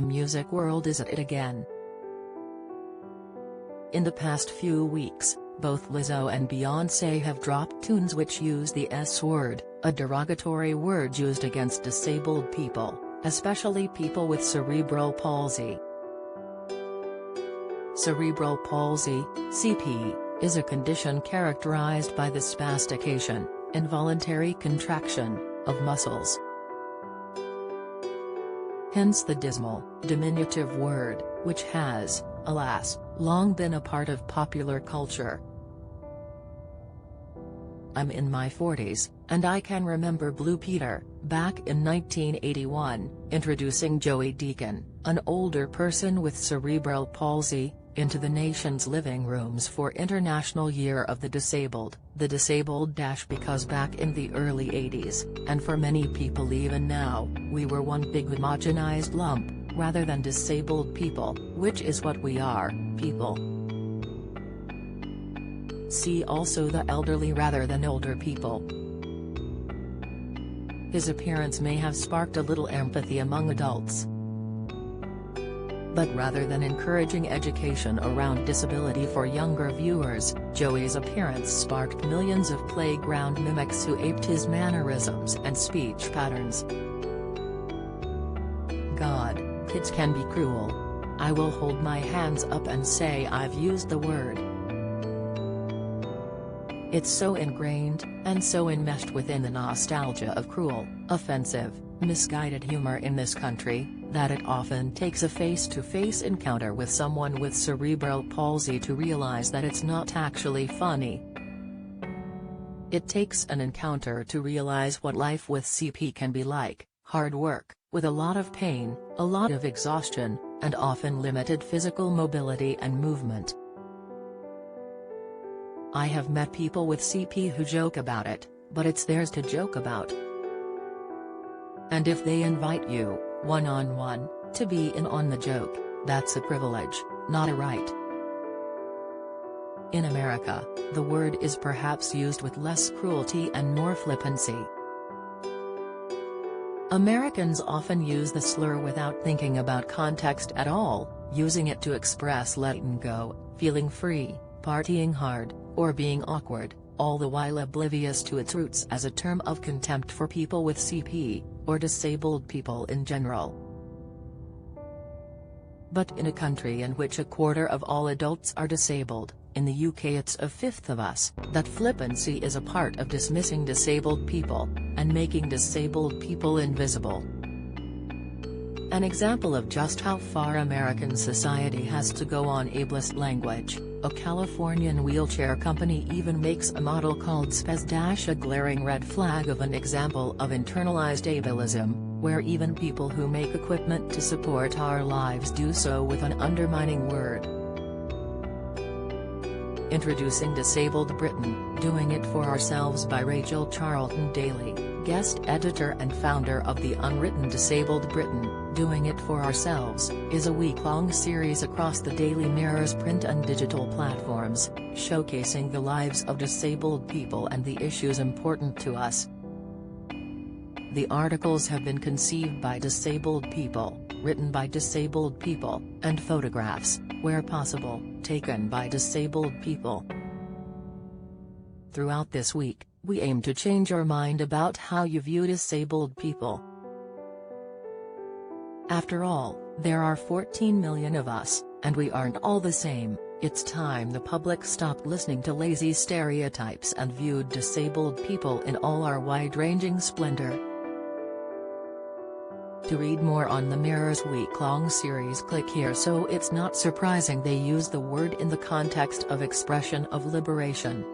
the music world is at it again. In the past few weeks, both Lizzo and Beyoncé have dropped tunes which use the S word, a derogatory word used against disabled people, especially people with cerebral palsy. Cerebral palsy, CP, is a condition characterized by the spastication, involuntary contraction, of muscles. Hence the dismal, diminutive word, which has, alas, long been a part of popular culture. I'm in my 40s, and I can remember Blue Peter, back in 1981, introducing Joey Deacon, an older person with cerebral palsy, into the nation's living rooms for International Year of the Disabled, because back in the early 80s, and for many people even now, we were one big homogenized lump, rather than disabled people, which is what we are, people. See also the elderly rather than older people. His appearance may have sparked a little empathy among adults. But rather than encouraging education around disability for younger viewers, Joey's appearance sparked millions of playground mimics who aped his mannerisms and speech patterns. God, kids can be cruel. I will hold my hands up and say I've used the word. It's so ingrained, and so enmeshed within the nostalgia of cruel, offensive, misguided humor in this country, that it often takes a face-to-face encounter with someone with cerebral palsy to realize that it's not actually funny. It takes an encounter to realize what life with CP can be like: hard work, with a lot of pain, a lot of exhaustion, and often limited physical mobility and movement. I have met people with CP who joke about it, but it's theirs to joke about. And if they invite you, one-on-one, to be in on the joke, that's a privilege, not a right. In America, the word is perhaps used with less cruelty and more flippancy. Americans often use the slur without thinking about context at all, using it to express letting go, feeling free, partying hard, or being awkward, all the while oblivious to its roots as a term of contempt for people with CP, or disabled people in general. But in a country in which a quarter of all adults are disabled, in the UK it's a fifth of us, that flippancy is a part of dismissing disabled people, and making disabled people invisible. An example of just how far American society has to go on ableist language, a Californian wheelchair company even makes a model called Spez, a glaring red flag of an example of internalized ableism, where even people who make equipment to support our lives do so with an undermining word. Introducing Disabled Britain, Doing It For Ourselves by Rachel Charlton Daly, guest editor and founder of the unwritten Disabled Britain, Doing It For Ourselves, is a week-long series across the Daily Mirror's print and digital platforms, showcasing the lives of disabled people and the issues important to us. The articles have been conceived by disabled people, written by disabled people, and photographs, where possible, taken by disabled people. Throughout this week, we aim to change your mind about how you view disabled people. After all, there are 14 million of us, and we aren't all the same. It's time the public stopped listening to lazy stereotypes and viewed disabled people in all our wide-ranging splendor. To read more on the Mirror's week-long series, click here. So it's not surprising they use the word in the context of expression of liberation.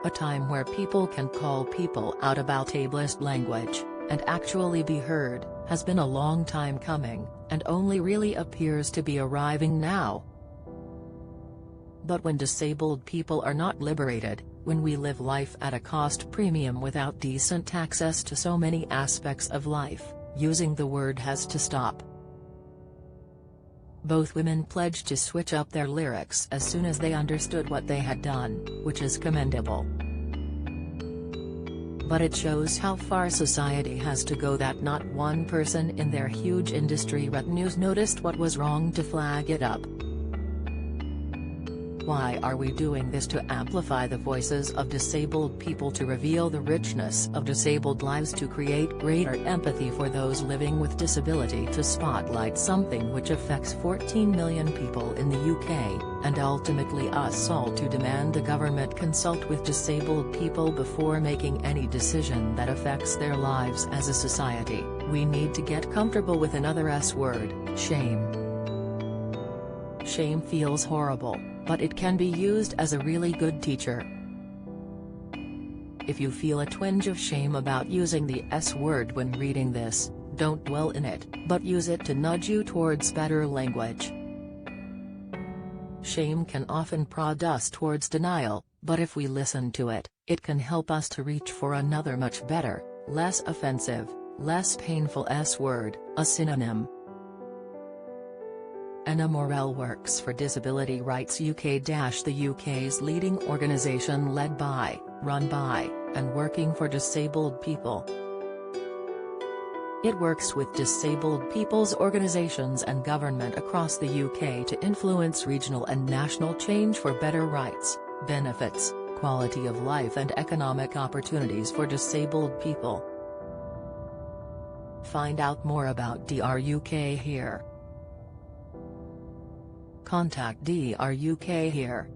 A time where people can call people out about ableist language, and actually be heard, has been a long time coming, and only really appears to be arriving now. But when disabled people are not liberated, when we live life at a cost premium without decent access to so many aspects of life, using the word has to stop. Both women pledged to switch up their lyrics as soon as they understood what they had done, which is commendable. but it shows how far society has to go that not one person in their huge industry retinues noticed what was wrong to flag it up. Why are we doing this? To amplify the voices of disabled people, to reveal the richness of disabled lives, to create greater empathy for those living with disability, to spotlight something which affects 14 million people in the UK, and ultimately us all, to demand the government consult with disabled people before making any decision that affects their lives as a society. We need to get comfortable with another S word: shame. Shame feels horrible, but it can be used as a really good teacher. If you feel a twinge of shame about using the S word when reading this, don't dwell in it, but use it to nudge you towards better language. Shame can often prod us towards denial, but if we listen to it, it can help us to reach for another much better, less offensive, less painful S word, a synonym. Anna Morel works for Disability Rights UK. The UK's leading organisation led by, run by, and working for disabled people. It works with disabled people's organisations and government across the UK to influence regional and national change for better rights, benefits, quality of life and economic opportunities for disabled people. Find out more about DRUK here. Contact DRUK here.